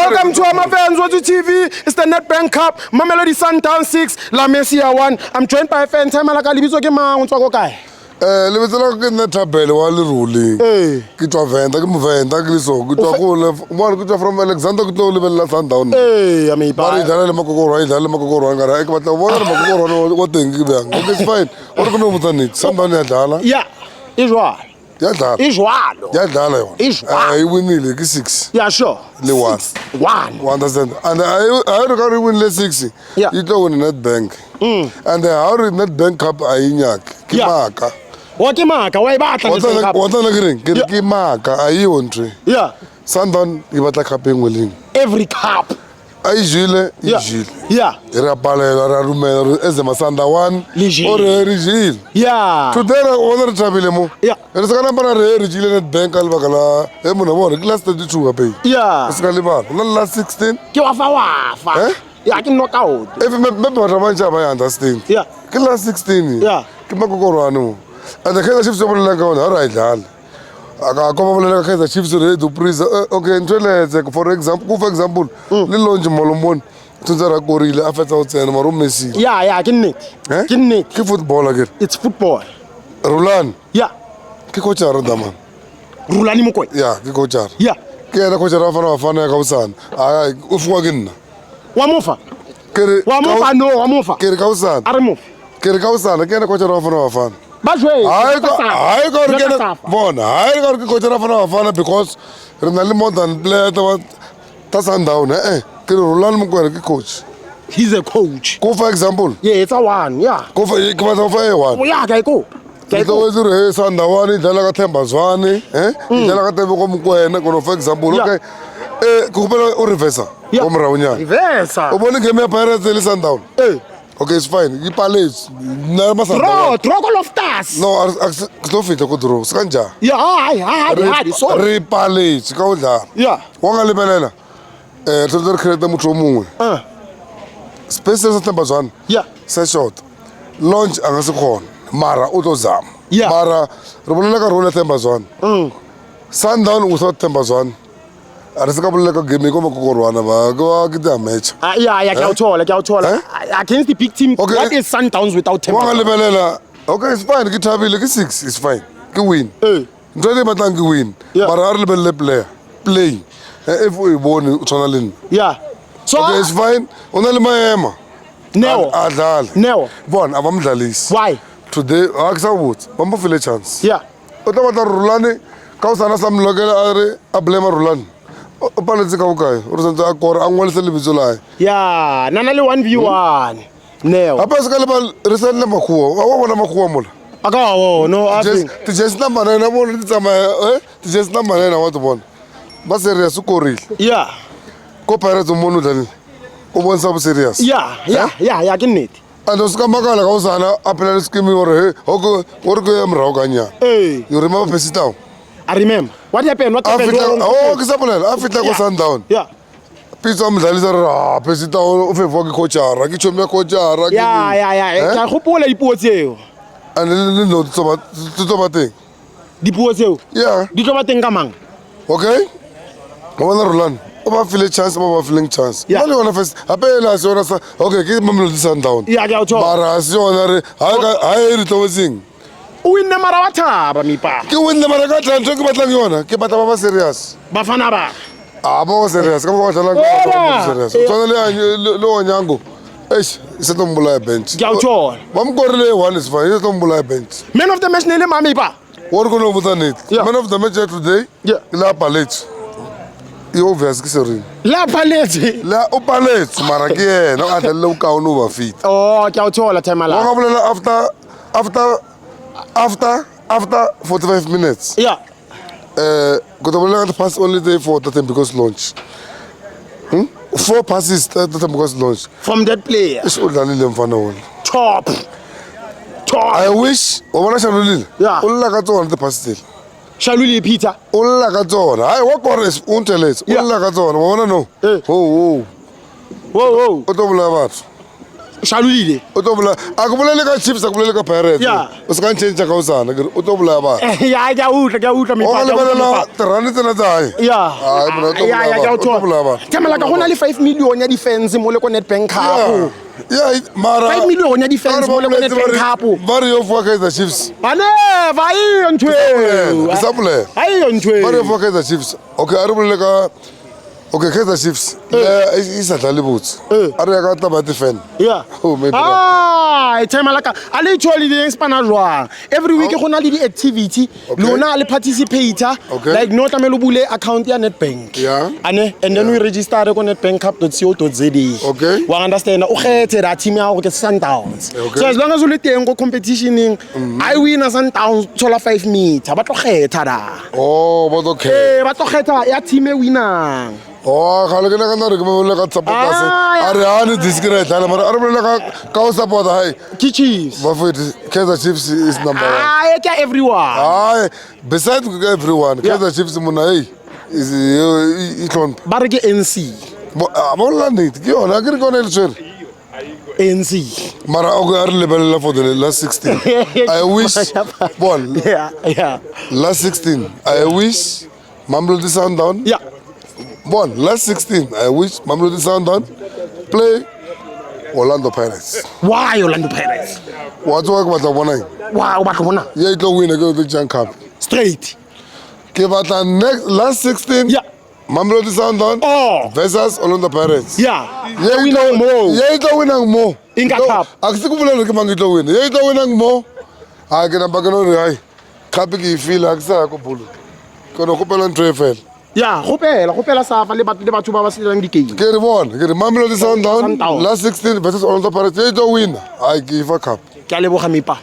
Welcome to our FANS Wethu TV. It's the Nedbank Cup. Mamelodi Sundowns 6, La Masia 1. I'm joined by fan time la ka libitso ke mang o tswa go kae? Lebitso la ke nna Tabele wa Leruli. Ke tswa Venda ke Movenda ke liso ke tswa go le one ke tswa from Alexander ke tlo lebella Sundowns. I mean ba re dala le makokoro ngara ke batla bona makokoro go teng ke bang. Okay, it's fine. O re no motsanit Sundowns ya dala. Yeah, Israel. Ya dala. Israel. Ya dala yona. Israel. I winile ke 6. Yeah, sure. Le 1. 1. You understand? And I regard win le 6. Yeah. You don't win Nedbank. And how did Nedbank Cup ainyak? Ke maka. Wa ke maka wa e batla le Cup. What na green? Ke maka ayontre. Yeah. Sundowns e batla cup engweleng. Every cup. Ai jile, Yeah. Era palela ra rumela eze masanda 1 or rigile. Yeah. Today ona re thabile mo. Yeah. Re saka namba re rigile Nedbank al bakala e mona bona class 32 gape. Yeah. Saka le bana. Na last 16. Ke wa fa. Yeah, ke knock out. If me batla manja ba understand. Yeah. Ke last 16. Yeah. Ke makokoro anu. And the Kaizer Chiefs over like on right dal. Aka kopa bolela Kaizer Chiefs re do prise. Okay, ntweletse for example, le lonje molomon. Tunzara korile afetsa o tsena maro Messi. Yeah, ke nnete. Ke nnete. Ke football again. It's football. Rulan. Yeah. Ke coachara daman. Rulani mokwe. Yeah, ke coachara. Yeah. Ke ena coachara fana ka usana. Ai u fuwa ke nna. Wa mofa. Ke Wa mofa no, wa mofa. Ke ka usana. Are mofa. Ke ka usana ke ena coachara fana. Bajwe. I got to get to coach Rafana because Renali more than player that's down. Roland Mukwere coach. He's a coach. Go for example. Yeah, it's a one. Yeah. Go for one. Oh, yeah, go. Go to Sundowns, Dalaga Tembazwani, Dalaga Tembo Mukwere, for example. Okay. Kupela or reverse. Reverse. Oboni game a parents they listen down. Okay, it's fine. You palace. Draw of tas. No, stop it. Go draw. Skanja. Yeah, I sorry. Repalace. Go there. Yeah. Wanga libelela. To the create the mucho mungwe. Spaces at Tembazwan. Yeah. Say short. Launch angasikon. Mara utozam. Yeah. Mara rubonela ka rola Tembazwan. Sundowns without Tembazwan. Arisika buleka game ko makokorwana ba go kita match. Yeah, ke uthola. Against the big team. Okay. What is Sundowns without Tembazwan? Wanga libelela. Okay, it's fine. Ke thabile ke 6, it's fine. Ke win. Ntwe batlang ke win. Mara re lebelle player. Play. If we bone utshwana le nna. Yeah. So okay, it's fine. Ona le maema. No. Adlala. No. Bona abamdlalisi. Why? Today akusawuthi bamba feel a chance. Yeah. Ota batla Rulani ka usana samlokela are a blame Rulani. Opaletse ka ukae o re a kore a ngwaletse lebitso la yeah nana le 1v1 neo apa se ka le ba re sa le makhuwa wa bona makhuwa mola aka no I think the just number 9 na bona di tsamaya the just number 9 wa to bona ba serious korile yeah ko Pirates mo no dlani o bonsa bo serious yeah ke nnete and o se ka makala ka usana a phela le scheme ore o go emra o kanya you remember Pesitao? I remember. What happened? Oh, ke sapolela. A fitla ko Sundowns. Yeah. Pitso mdlalisa ra Pesitao o fefo ke coachara, ke chomya coachara ke. Yeah. Ka gopola dipuo tseo. And le no tsoba teng. Dipuo tseo? Yeah. Di tloba teng ka mang? Okay. Mo bona Roland. O ba feel chance, mo ba feeling chance. Yeah. Le ona first. Apela se ona sa. Okay, ke Mamelodi Sundowns. Yeah, ke a tsho. Mara se ona re ha e re tobosing. O winne mara wa thaba mipa. Ke winne mara ka tlanto ke batlang yona. Ke batla ba serious. Bafana ba. Ba serious. Ka ba batlang ka serious. Tsona le onyango. Eish, se tombula bench. Ke a tsho. Ba mkorile 1 is fine. Se tombula bench. Man of the match nele mami pa. What go no butanit. Man of the match today. Yeah. La palette. I obvious ke sereng. La palette. La o palette mara ke yena a tla le ka o no ba fit. Oh, ke a tshola time la. Wa bolela after 45 minutes. Yeah. Go to pass only there for that because launch. 4 passes that because launch. From that player. It's all done in mfana Top. I wish wona Shaluli. Yeah. Ulla ka tsona the pass still. Shaluli Peter. Ulla ka tsona. Hayi wa kores unteles. Ulla ka tsona wona no. Whoa. O to bula batho. Shalulile. o tlo bola a go bolele ka Chiefs a go bolele ka Pirates Yeah. o se ka change ka usana ke o tlo bola ba Ya ke a utlwa o le bana terane tsena tsa hae ya ai bona o tlo bola ba Tsamala ka gona le 5 million ya defense mo le ko Nedbank Cup. ya mara 5 million ya defense mo le ko Nedbank Cup. ba re yo fwa Kaizer Chiefs Ane, va iyo ntwe. Example. Ayo ntwe. ba re yo fwa Kaizer Chiefs okay a re bolele ka okay Kaizer Chiefs le isa dlali boots a re ya ka taba defend Yeah. oh maybe Tsamala ka ale tsholi di spana jwang. Every week go na le di activity, lona le participator Okay. like no tlamelo bule account ya Nedbank. Yeah. Ane and then we register ko nedbankcup.co.za. Okay. Wa understand o kgethe ra team ya go ke Sundowns. Okay. So as long as o le teng go competitioning, I win a Sundowns thola 5 meter. Ba tlo kgetha da. oh but okay Ba tlo kgetha ya team e winang. oh khale ke na kana re ke bolela ka support ase a re ani discreet ala mara a re bolela ka o support hai Ki Chiefs. ba futhi Kaizer Chiefs is number 1 Ah, ke everyone. ai besides everyone Kaizer Chiefs mona hey is itlon Ba re ke NC. mo landit ke yona ke re kone le tswere NC. mara o ga re lebelela for the last 16 I wish ball Yeah. last 16 I wish Mamelodi Sundowns Yeah. last 16 I wish Mamelodi Sundowns play Orlando Pirates Why Orlando Pirates? wa tsoa ke batla bona Wow, ba bona. ye tlo win ke the Junk Cup Straight. ke batla next last 16 Yeah. Mamelodi Sundowns Oh. versus Orlando Pirates Yeah. ye winang mo. ye tlo winang mo Inga Cup. akusikubulele ke mang tlo win ye tlo winang mo ha ke na ba ke no re hai cup ke e feel aksa ko bulu ke no kopela ntrevel Yeah, gopela safa le batho ba ba selang di game. ke re bona ke re Mamelodi Sundowns Sundowns. last 16 versus Orlando Pirates ye tlo win I give a cup Ke a leboga mipa.